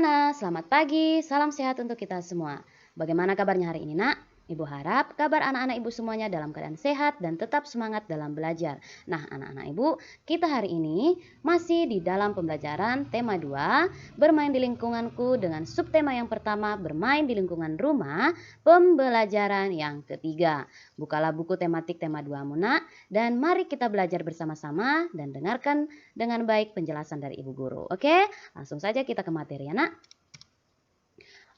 anak-anak, selamat pagi, salam sehat untuk kita semua. Bagaimana kabarnya hari ini, Nak? Ibu harap kabar anak-anak ibu semuanya dalam keadaan sehat dan tetap semangat dalam belajar. Nah, anak-anak ibu, kita hari ini masih di dalam pembelajaran tema 2, bermain di lingkunganku dengan subtema yang pertama, bermain di lingkungan rumah, pembelajaran yang ketiga. Bukalah buku tematik tema 2 Nak, dan mari kita belajar bersama-sama dan dengarkan dengan baik penjelasan dari ibu guru. Oke, langsung saja kita ke materi ya, Nak.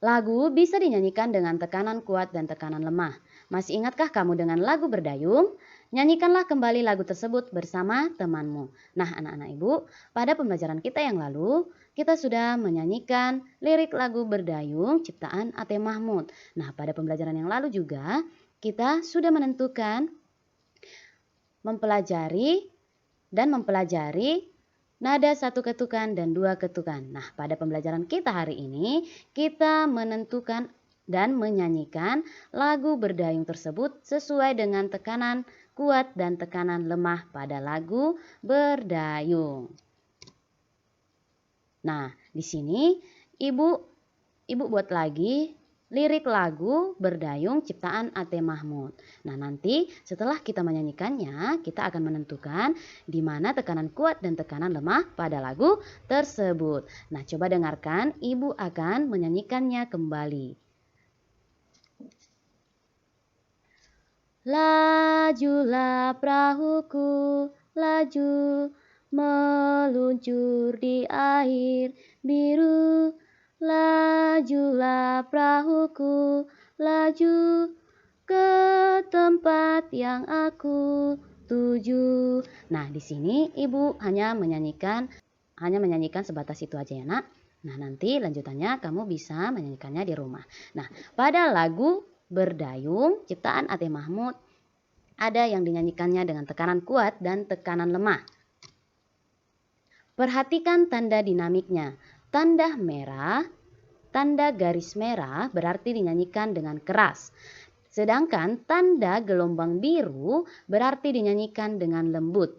Lagu bisa dinyanyikan dengan tekanan kuat dan tekanan lemah. Masih ingatkah kamu dengan lagu berdayung? Nyanyikanlah kembali lagu tersebut bersama temanmu. Nah, anak-anak ibu, pada pembelajaran kita yang lalu, kita sudah menyanyikan lirik lagu berdayung ciptaan A.T. Mahmud. Nah, pada pembelajaran yang lalu juga, kita sudah mempelajari nada satu ketukan dan dua ketukan. Nah, pada pembelajaran kita hari ini, kita menentukan dan menyanyikan lagu berdayung tersebut sesuai dengan tekanan kuat dan tekanan lemah pada lagu berdayung. Nah, di sini ibu buat lagi lirik lagu berdayung ciptaan A.T. Mahmud. Nah, nanti setelah kita menyanyikannya, kita akan menentukan di mana tekanan kuat dan tekanan lemah pada lagu tersebut. Nah, coba dengarkan, ibu akan menyanyikannya kembali. Lajulah perahuku, laju meluncur di air biru. Lajulah perahuku, laju ke tempat yang aku tuju. Nah, di sini ibu hanya menyanyikan sebatas itu aja ya, Nak. Nah, nanti lanjutannya kamu bisa menyanyikannya di rumah. Nah, pada lagu berdayung ciptaan A.T. Mahmud ada yang dinyanyikannya dengan tekanan kuat dan tekanan lemah. Perhatikan tanda dinamiknya. Tanda merah, tanda garis merah berarti dinyanyikan dengan keras. Sedangkan tanda gelombang biru berarti dinyanyikan dengan lembut.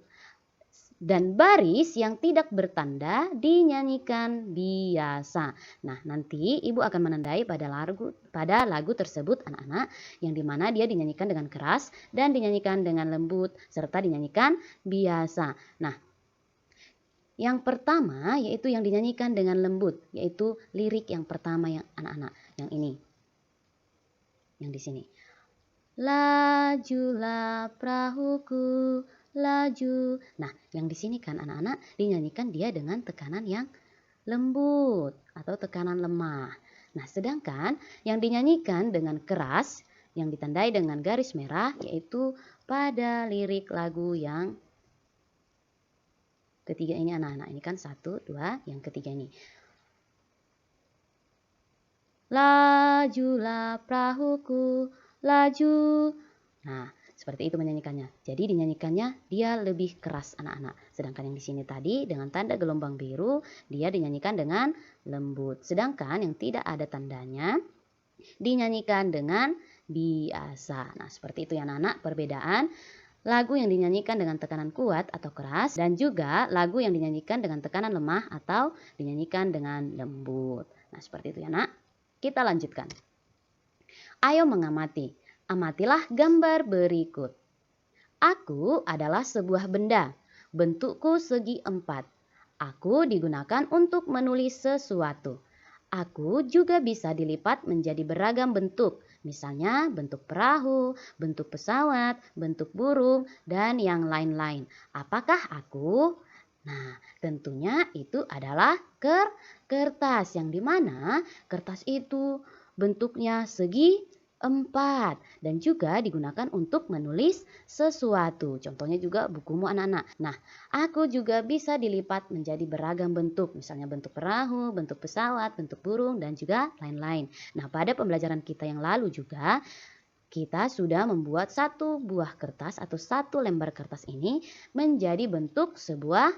Dan baris yang tidak bertanda dinyanyikan biasa. Nah, nanti ibu akan menandai pada lagu tersebut anak-anak, yang dimana dia dinyanyikan dengan keras dan dinyanyikan dengan lembut serta dinyanyikan biasa. Nah, yang pertama yaitu yang dinyanyikan dengan lembut, yaitu lirik yang pertama yang anak-anak, yang ini. Yang di sini. Lajulah perahuku, laju. Nah, yang di sini kan anak-anak dinyanyikan dia dengan tekanan yang lembut atau tekanan lemah. Nah, sedangkan yang dinyanyikan dengan keras yang ditandai dengan garis merah yaitu pada lirik lagu yang ketiga ini anak-anak. Ini kan 1, 2, yang ketiga ini. Lajulah perahuku, laju. Nah, seperti itu menyanyikannya. Jadi dinyanyikannya dia lebih keras anak-anak. Sedangkan yang di sini tadi dengan tanda gelombang biru dia dinyanyikan dengan lembut. Sedangkan yang tidak ada tandanya dinyanyikan dengan biasa. Nah, seperti itu ya anak-anak perbedaan lagu yang dinyanyikan dengan tekanan kuat atau keras dan juga lagu yang dinyanyikan dengan tekanan lemah atau dinyanyikan dengan lembut. Nah, seperti itu ya, Nak. Kita lanjutkan. Ayo mengamati. Amatilah gambar berikut. Aku adalah sebuah benda. Bentukku segi 4. Aku digunakan untuk menulis sesuatu. Aku juga bisa dilipat menjadi beragam bentuk. Misalnya bentuk perahu, bentuk pesawat, bentuk burung, dan yang lain-lain. Apakah aku? Nah, tentunya itu adalah kertas, yang dimana kertas itu bentuknya segi 4 dan juga digunakan untuk menulis sesuatu. Contohnya juga bukumu anak-anak. Nah, aku juga bisa dilipat menjadi beragam bentuk. Misalnya bentuk perahu, bentuk pesawat, bentuk burung, dan juga lain-lain. Nah, pada pembelajaran kita yang lalu juga kita sudah membuat satu buah kertas atau satu lembar kertas ini menjadi bentuk sebuah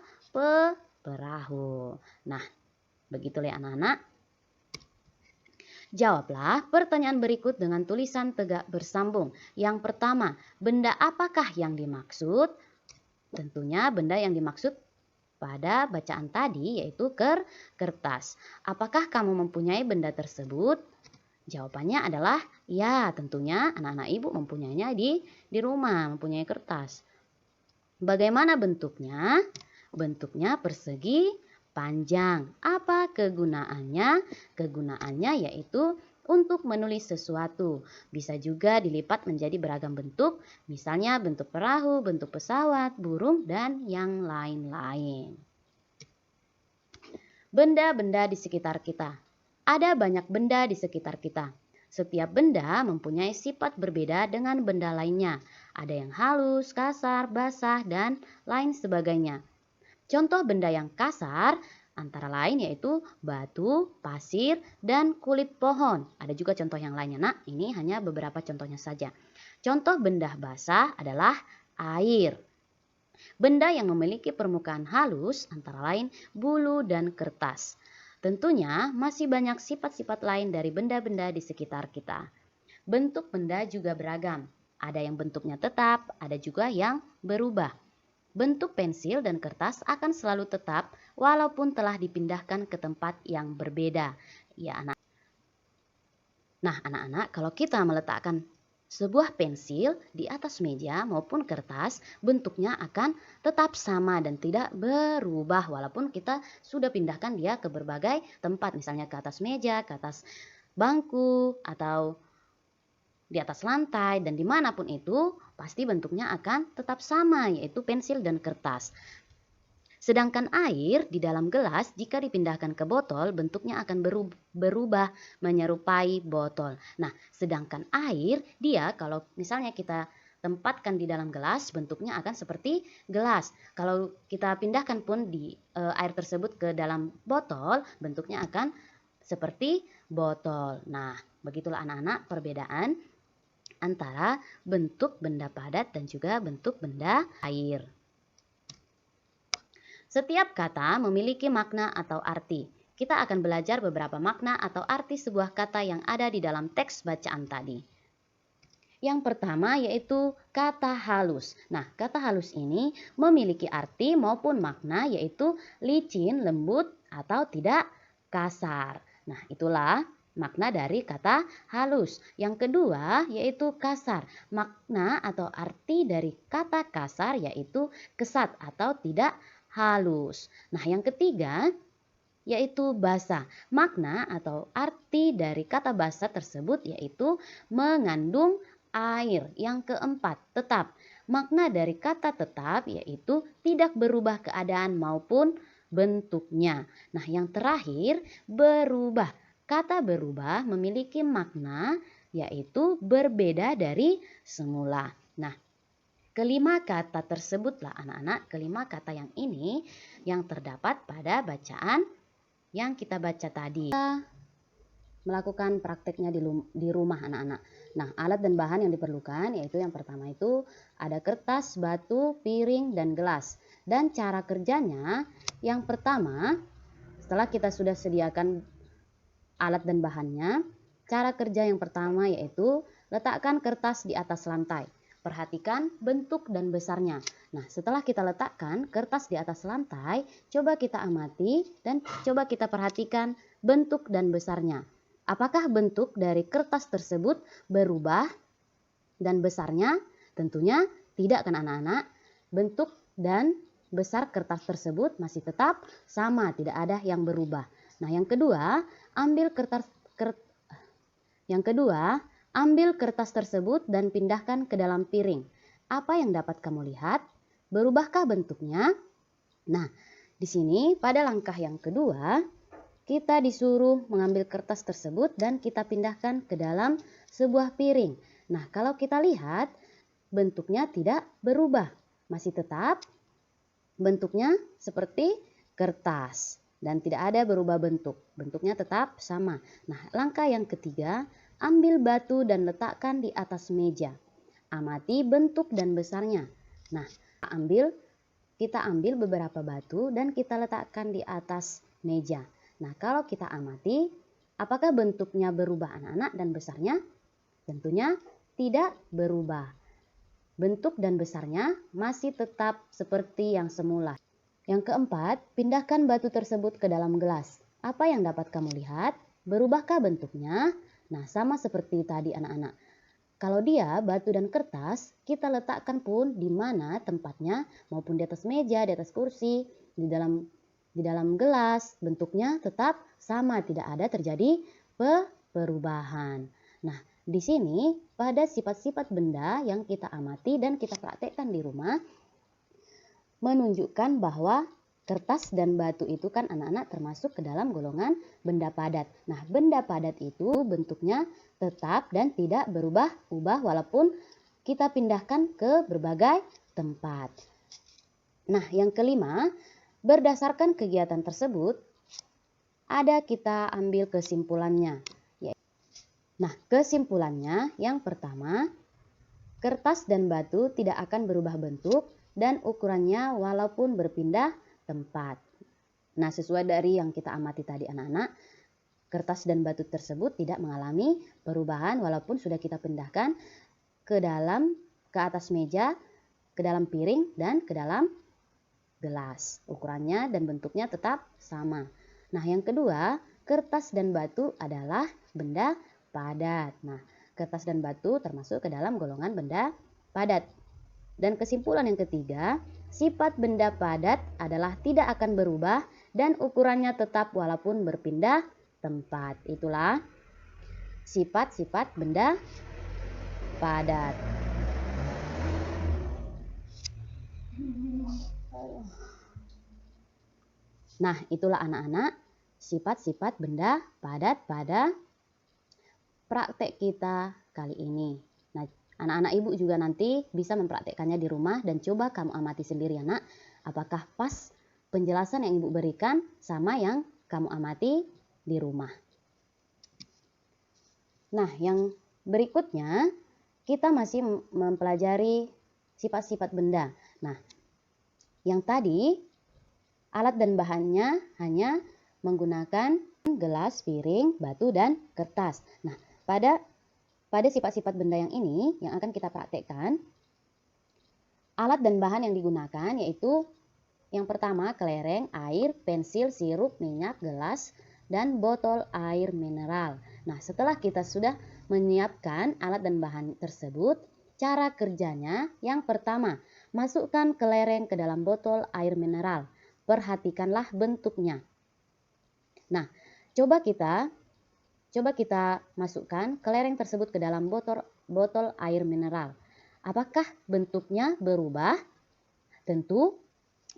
perahu. Nah, begitulah anak-anak. Jawablah pertanyaan berikut dengan tulisan tegak bersambung. Yang pertama, benda apakah yang dimaksud? Tentunya benda yang dimaksud pada bacaan tadi, yaitu kertas. Apakah kamu mempunyai benda tersebut? Jawabannya adalah ya, tentunya anak-anak ibu mempunyainya di rumah, mempunyai kertas. Bagaimana bentuknya? Bentuknya persegi panjang. Apa kegunaannya? Kegunaannya yaitu untuk menulis sesuatu. Bisa juga dilipat menjadi beragam bentuk, misalnya bentuk perahu, bentuk pesawat, burung, dan yang lain-lain. Benda-benda di sekitar kita. Ada banyak benda di sekitar kita. Setiap benda mempunyai sifat berbeda dengan benda lainnya. Ada yang halus, kasar, basah, dan lain sebagainya. Contoh benda yang kasar antara lain yaitu batu, pasir, dan kulit pohon. Ada juga contoh yang lainnya, nak. Ini hanya beberapa contohnya saja. Contoh benda basah adalah air. Benda yang memiliki permukaan halus antara lain bulu dan kertas. Tentunya masih banyak sifat-sifat lain dari benda-benda di sekitar kita. Bentuk benda juga beragam. Ada yang bentuknya tetap, ada juga yang berubah. Bentuk pensil dan kertas akan selalu tetap walaupun telah dipindahkan ke tempat yang berbeda. Ya, anak. Nah, anak-anak, kalau kita meletakkan sebuah pensil di atas meja maupun kertas, bentuknya akan tetap sama dan tidak berubah walaupun kita sudah pindahkan dia ke berbagai tempat, misalnya ke atas meja, ke atas bangku, atau di atas lantai, dan dimanapun itu pasti bentuknya akan tetap sama, yaitu pensil dan kertas. Sedangkan air di dalam gelas jika dipindahkan ke botol bentuknya akan berubah menyerupai botol. Nah, sedangkan air dia kalau misalnya kita tempatkan di dalam gelas bentuknya akan seperti gelas. Kalau kita pindahkan pun di air tersebut ke dalam botol bentuknya akan seperti botol. Nah, begitulah anak-anak perbedaan antara bentuk benda padat dan juga bentuk benda air. Setiap kata memiliki makna atau arti. Kita akan belajar beberapa makna atau arti sebuah kata yang ada di dalam teks bacaan tadi. Yang pertama yaitu kata halus. Nah, kata halus ini memiliki arti maupun makna yaitu licin, lembut, atau tidak kasar. Nah, itulah makna dari kata halus. Yang kedua yaitu kasar. Makna atau arti dari kata kasar yaitu kesat atau tidak halus. Nah, yang ketiga yaitu basah. Makna atau arti dari kata basah tersebut yaitu mengandung air. Yang keempat, tetap. Makna dari kata tetap yaitu tidak berubah keadaan maupun bentuknya. Nah, yang terakhir, berubah. Kata berubah memiliki makna yaitu berbeda dari semula. Nah, kelima kata tersebutlah anak-anak, kelima kata yang ini yang terdapat pada bacaan yang kita baca tadi. Kita melakukan prakteknya di rumah anak-anak. Nah, alat dan bahan yang diperlukan yaitu yang pertama itu ada kertas, batu, piring, dan gelas. Dan cara kerjanya yang pertama, setelah kita sudah sediakan alat dan bahannya, cara kerja yang pertama yaitu letakkan kertas di atas lantai. Perhatikan bentuk dan besarnya. Nah, setelah kita letakkan kertas di atas lantai, coba kita amati dan coba kita perhatikan bentuk dan besarnya. Apakah bentuk dari kertas tersebut berubah dan besarnya? Tentunya tidak kan anak-anak. Bentuk dan besar kertas tersebut masih tetap sama, tidak ada yang berubah. Nah, yang kedua, ambil kertas tersebut dan pindahkan ke dalam piring. Apa yang dapat kamu lihat? Berubahkah bentuknya? Nah, di sini pada langkah yang kedua, kita disuruh mengambil kertas tersebut dan kita pindahkan ke dalam sebuah piring. Nah, kalau kita lihat, bentuknya tidak berubah. Masih tetap bentuknya seperti kertas. Dan tidak ada berubah bentuk. Bentuknya tetap sama. Nah, langkah yang ketiga, ambil batu dan letakkan di atas meja. Amati bentuk dan besarnya. Nah, kita ambil beberapa batu dan kita letakkan di atas meja. Nah, kalau kita amati, apakah bentuknya berubah anak-anak dan besarnya? Tentunya tidak berubah. Bentuk dan besarnya masih tetap seperti yang semula. Yang keempat, pindahkan batu tersebut ke dalam gelas. Apa yang dapat kamu lihat? Berubahkah bentuknya? Nah, sama seperti tadi anak-anak. Kalau dia batu dan kertas, kita letakkan pun di mana tempatnya, maupun di atas meja, di atas kursi, di dalam gelas, bentuknya tetap sama, tidak ada terjadi perubahan. Nah, di sini pada sifat-sifat benda yang kita amati dan kita praktekkan di rumah, menunjukkan bahwa kertas dan batu itu kan anak-anak termasuk ke dalam golongan benda padat. Nah, benda padat itu bentuknya tetap dan tidak berubah-ubah walaupun kita pindahkan ke berbagai tempat. Nah, yang kelima, berdasarkan kegiatan tersebut, ada kita ambil kesimpulannya. Nah, kesimpulannya yang pertama, kertas dan batu tidak akan berubah bentuk dan ukurannya walaupun berpindah tempat. Nah, sesuai dari yang kita amati tadi anak-anak, kertas dan batu tersebut tidak mengalami perubahan walaupun sudah kita pindahkan ke atas meja, ke dalam piring, dan ke dalam gelas. Ukurannya dan bentuknya tetap sama. Nah, yang kedua, kertas dan batu adalah benda padat. Nah, kertas dan batu termasuk ke dalam golongan benda padat. Dan kesimpulan yang ketiga, sifat benda padat adalah tidak akan berubah dan ukurannya tetap walaupun berpindah tempat. Itulah sifat-sifat benda padat. Nah, itulah anak-anak sifat-sifat benda padat pada praktek kita kali ini. Nah, anak-anak ibu juga nanti bisa mempraktekkannya di rumah dan coba kamu amati sendiri ya nak. Apakah pas penjelasan yang ibu berikan sama yang kamu amati di rumah. Nah, yang berikutnya kita masih mempelajari sifat-sifat benda. Nah, yang tadi alat dan bahannya hanya menggunakan gelas, piring, batu, dan kertas. Nah, pada sifat-sifat benda yang ini yang akan kita praktekkan, alat dan bahan yang digunakan yaitu yang pertama kelereng, air, pensil, sirup, minyak, gelas, dan botol air mineral. Nah, setelah kita sudah menyiapkan alat dan bahan tersebut, cara kerjanya yang pertama, masukkan kelereng ke dalam botol air mineral. Perhatikanlah bentuknya. Nah, coba kita masukkan kelereng tersebut ke dalam botol air mineral. Apakah bentuknya berubah? Tentu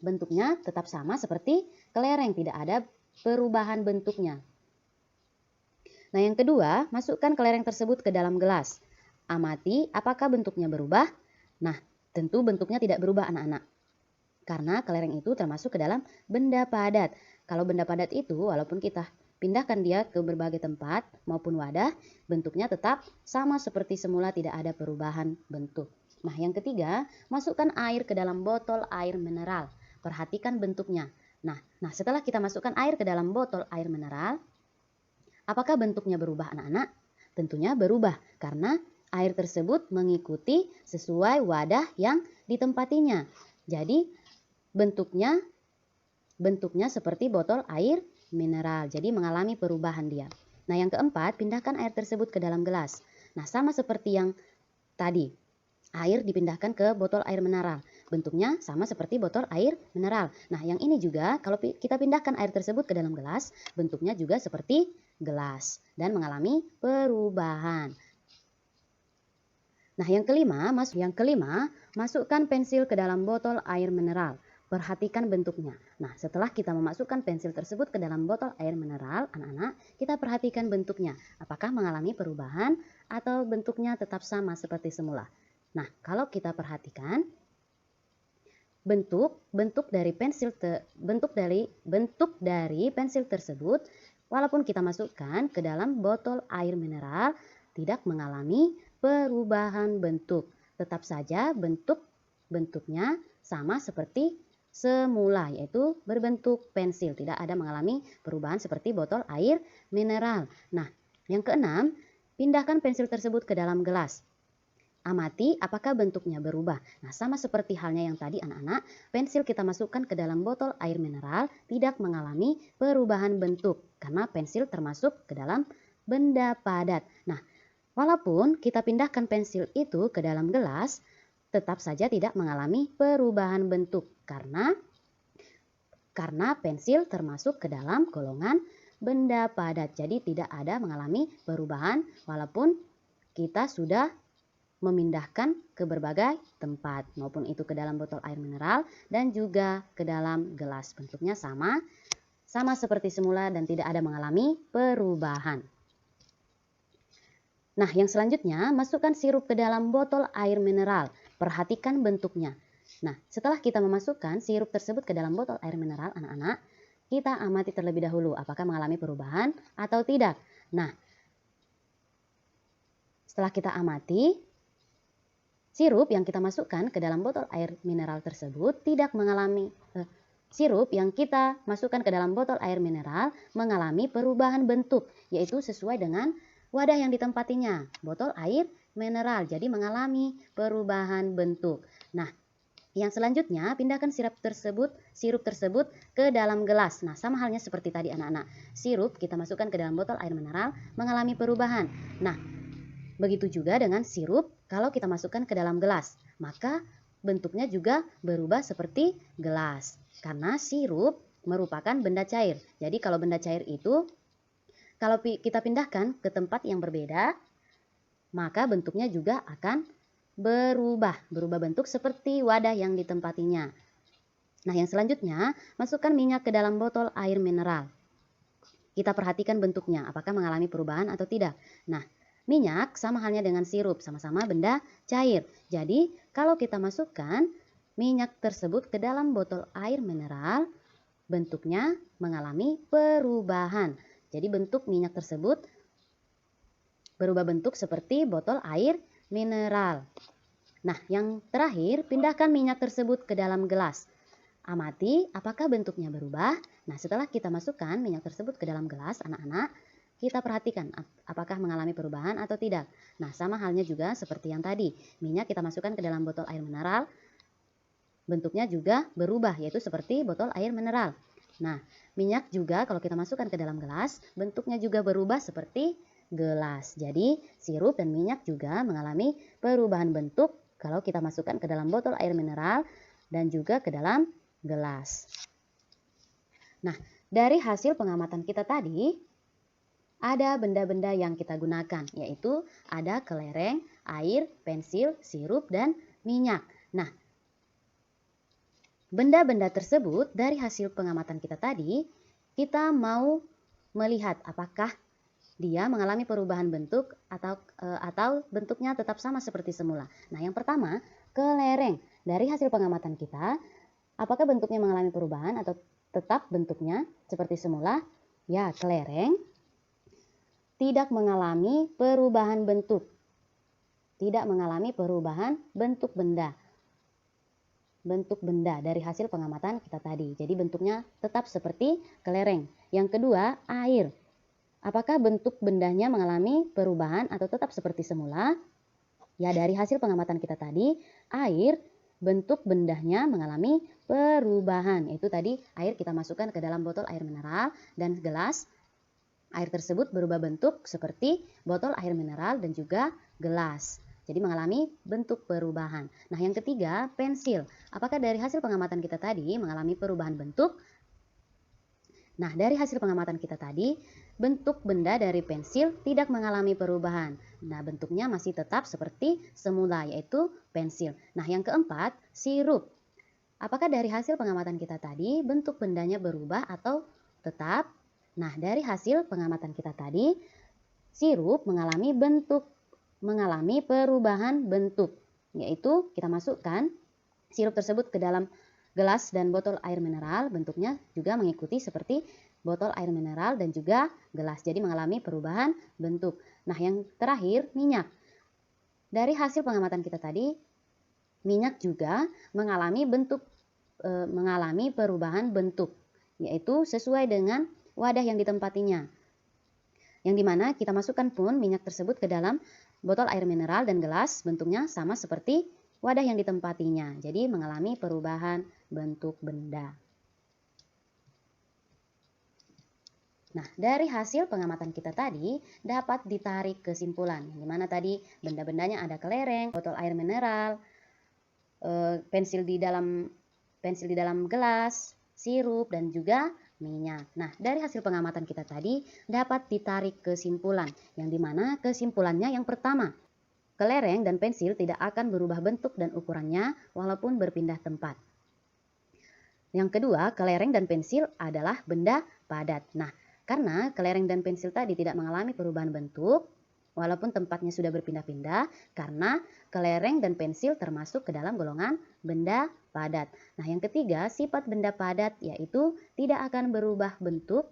bentuknya tetap sama seperti kelereng, tidak ada perubahan bentuknya. Nah, yang kedua, masukkan kelereng tersebut ke dalam gelas. Amati apakah bentuknya berubah? Nah, tentu bentuknya tidak berubah anak-anak. Karena kelereng itu termasuk ke dalam benda padat. Kalau benda padat itu walaupun kita pindahkan dia ke berbagai tempat maupun wadah, bentuknya tetap sama seperti semula, tidak ada perubahan bentuk. Nah, yang ketiga, masukkan air ke dalam botol air mineral. Perhatikan bentuknya. Nah, setelah kita masukkan air ke dalam botol air mineral, apakah bentuknya berubah anak-anak? Tentunya berubah karena air tersebut mengikuti sesuai wadah yang ditempatinya. Jadi bentuknya seperti botol air mineral. Jadi mengalami perubahan dia. Nah, yang keempat, pindahkan air tersebut ke dalam gelas. Nah, sama seperti yang tadi. Air dipindahkan ke botol air mineral. Bentuknya sama seperti botol air mineral. Nah, yang ini juga kalau kita pindahkan air tersebut ke dalam gelas, bentuknya juga seperti gelas dan mengalami perubahan. Nah, yang kelima, masukkan pensil ke dalam botol air mineral. Perhatikan bentuknya. Nah, setelah kita memasukkan pensil tersebut ke dalam botol air mineral, anak-anak, kita perhatikan bentuknya. Apakah mengalami perubahan atau bentuknya tetap sama seperti semula? Nah, kalau kita perhatikan bentuk dari pensil tersebut, walaupun kita masukkan ke dalam botol air mineral, tidak mengalami perubahan bentuk. Tetap saja bentuknya sama seperti semula, yaitu berbentuk pensil, tidak ada mengalami perubahan seperti botol air mineral. Nah, yang keenam, pindahkan pensil tersebut ke dalam gelas. amati apakah bentuknya berubah. Nah, sama seperti halnya yang tadi anak-anak, pensil kita masukkan ke dalam botol air mineral tidak mengalami perubahan bentuk karena pensil termasuk ke dalam benda padat. Nah, walaupun kita pindahkan pensil itu ke dalam gelas, tetap saja tidak mengalami perubahan bentuk karena pensil termasuk ke dalam golongan benda padat. Jadi tidak ada mengalami perubahan walaupun kita sudah memindahkan ke berbagai tempat, maupun itu ke dalam botol air mineral dan juga ke dalam gelas. Bentuknya sama seperti semula dan tidak ada mengalami perubahan. Nah, yang selanjutnya, masukkan sirup ke dalam botol air mineral. Perhatikan bentuknya. Nah, setelah kita memasukkan sirup tersebut ke dalam botol air mineral, anak-anak, kita amati terlebih dahulu apakah mengalami perubahan atau tidak. Nah, setelah kita amati, sirup yang kita masukkan ke dalam botol air mineral tersebut tidak mengalami sirup yang kita masukkan ke dalam botol air mineral mengalami perubahan bentuk, yaitu sesuai dengan wadah yang ditempatinya, botol air mineral, jadi mengalami perubahan bentuk. Nah, yang selanjutnya pindahkan sirup tersebut ke dalam gelas. Nah, sama halnya seperti tadi anak-anak, sirup kita masukkan ke dalam botol air mineral mengalami perubahan. Nah, begitu juga dengan sirup kalau kita masukkan ke dalam gelas, maka bentuknya juga berubah seperti gelas. Karena sirup merupakan benda cair. Jadi kalau benda cair itu, kalau kita pindahkan ke tempat yang berbeda, maka bentuknya juga akan berubah bentuk seperti wadah yang ditempatinya. Nah, yang selanjutnya, masukkan minyak ke dalam botol air mineral. Kita perhatikan bentuknya, apakah mengalami perubahan atau tidak. Nah, minyak sama halnya dengan sirup, sama-sama benda cair. Jadi, kalau kita masukkan minyak tersebut ke dalam botol air mineral, bentuknya mengalami perubahan. Jadi, bentuk minyak tersebut berubah bentuk seperti botol air mineral. Nah, yang terakhir, pindahkan minyak tersebut ke dalam gelas. Amati apakah bentuknya berubah. Nah, setelah kita masukkan minyak tersebut ke dalam gelas, anak-anak, kita perhatikan apakah mengalami perubahan atau tidak. Nah, sama halnya juga seperti yang tadi. Minyak kita masukkan ke dalam botol air mineral, bentuknya juga berubah, yaitu seperti botol air mineral. Nah, minyak juga kalau kita masukkan ke dalam gelas, bentuknya juga berubah seperti gelas. Jadi, sirup dan minyak juga mengalami perubahan bentuk kalau kita masukkan ke dalam botol air mineral dan juga ke dalam gelas. Nah, dari hasil pengamatan kita tadi, ada benda-benda yang kita gunakan, yaitu ada kelereng, air, pensil, sirup, dan minyak. Nah, benda-benda tersebut dari hasil pengamatan kita tadi, kita mau melihat apakah dia mengalami perubahan bentuk atau bentuknya tetap sama seperti semula. Nah, yang pertama, kelereng. Dari hasil pengamatan kita, apakah bentuknya mengalami perubahan atau tetap bentuknya seperti semula? Ya, kelereng tidak mengalami perubahan bentuk. Tidak mengalami perubahan bentuk benda. Bentuk benda dari hasil pengamatan kita tadi. Jadi bentuknya tetap seperti kelereng. Yang kedua, air. Apakah bentuk bendanya mengalami perubahan atau tetap seperti semula? Ya, dari hasil pengamatan kita tadi, air bentuk bendanya mengalami perubahan. Itu tadi air kita masukkan ke dalam botol air mineral dan gelas. Air tersebut berubah bentuk seperti botol air mineral dan juga gelas. Jadi mengalami bentuk perubahan. Nah, yang ketiga, pensil. Apakah dari hasil pengamatan kita tadi mengalami perubahan bentuk? Nah, dari hasil pengamatan kita tadi, bentuk benda dari pensil tidak mengalami perubahan. Nah, bentuknya masih tetap seperti semula, yaitu pensil. Nah, yang keempat, sirup. Apakah dari hasil pengamatan kita tadi, bentuk bendanya berubah atau tetap? Nah, dari hasil pengamatan kita tadi, sirup mengalami perubahan bentuk, yaitu kita masukkan sirup tersebut ke dalam gelas dan botol air mineral, bentuknya juga mengikuti seperti botol air mineral dan juga gelas, jadi mengalami perubahan bentuk. Nah, yang terakhir, minyak. Dari hasil pengamatan kita tadi, minyak juga mengalami perubahan bentuk, yaitu sesuai dengan wadah yang ditempatinya. Yang dimana kita masukkan pun minyak tersebut ke dalam botol air mineral dan gelas, bentuknya sama seperti wadah yang ditempatinya. Jadi mengalami perubahan bentuk benda. Nah, dari hasil pengamatan kita tadi dapat ditarik kesimpulan, yang dimana tadi benda-bendanya ada kelereng, botol air mineral, pensil di dalam gelas, sirup, dan juga minyak. Nah, dari hasil pengamatan kita tadi dapat ditarik kesimpulan, yang dimana kesimpulannya yang pertama, kelereng dan pensil tidak akan berubah bentuk dan ukurannya walaupun berpindah tempat. Yang kedua, kelereng dan pensil adalah benda padat. Nah, karena kelereng dan pensil tadi tidak mengalami perubahan bentuk, walaupun tempatnya sudah berpindah-pindah, karena kelereng dan pensil termasuk ke dalam golongan benda padat. Nah, yang ketiga, sifat benda padat yaitu tidak akan berubah bentuk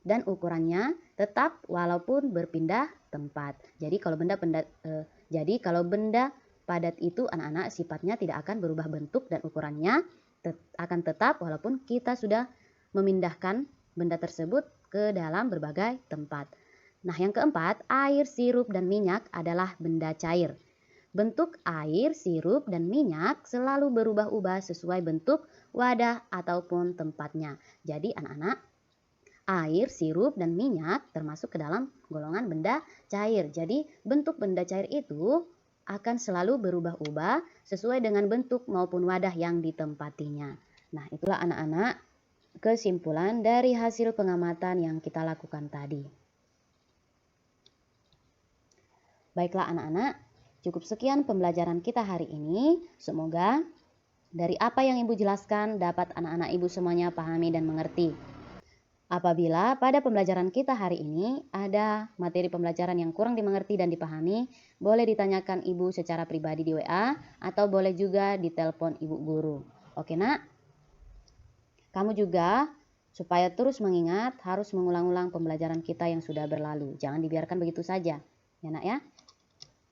dan ukurannya tetap walaupun berpindah tempat. Jadi kalau benda padat itu anak-anak sifatnya tidak akan berubah bentuk dan ukurannya akan tetap walaupun kita sudah memindahkan benda tersebut ke dalam berbagai tempat. Nah, yang keempat, air, sirup, dan minyak adalah benda cair. Bentuk air, sirup, dan minyak selalu berubah-ubah sesuai bentuk wadah ataupun tempatnya. Jadi anak-anak, air, sirup, dan minyak termasuk ke dalam golongan benda cair. Jadi bentuk benda cair itu akan selalu berubah-ubah sesuai dengan bentuk maupun wadah yang ditempatinya. Nah, itulah anak-anak kesimpulan dari hasil pengamatan yang kita lakukan tadi. Baiklah anak-anak, cukup sekian pembelajaran kita hari ini. Semoga dari apa yang Ibu jelaskan dapat anak-anak Ibu semuanya pahami dan mengerti. Apabila pada pembelajaran kita hari ini ada materi pembelajaran yang kurang dimengerti dan dipahami, boleh ditanyakan Ibu secara pribadi di WA atau boleh juga ditelepon Ibu guru. Oke nak? Kamu juga supaya terus mengingat harus mengulang-ulang pembelajaran kita yang sudah berlalu. Jangan dibiarkan begitu saja. Ya nak ya?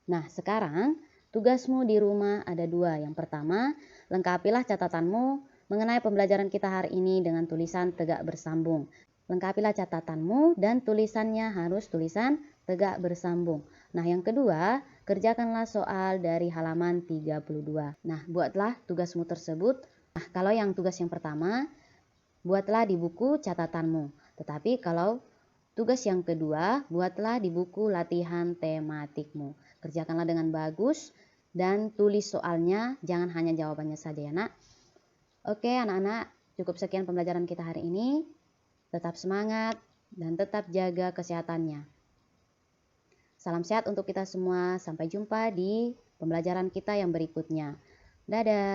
Nah sekarang tugasmu di rumah ada dua. Yang pertama, lengkapilah catatanmu mengenai pembelajaran kita hari ini dengan tulisan tegak bersambung. Lengkapilah catatanmu dan tulisannya harus tulisan tegak bersambung. Nah yang kedua, kerjakanlah soal dari halaman 32. Nah buatlah tugasmu tersebut. Nah kalau yang tugas yang pertama, buatlah di buku catatanmu. Tetapi kalau tugas yang kedua, buatlah di buku latihan tematikmu. Kerjakanlah dengan bagus dan tulis soalnya, jangan hanya jawabannya saja ya nak. Oke anak-anak, cukup sekian pembelajaran kita hari ini. Tetap semangat dan tetap jaga kesehatannya. Salam sehat untuk kita semua. Sampai jumpa di pembelajaran kita yang berikutnya. Dadah.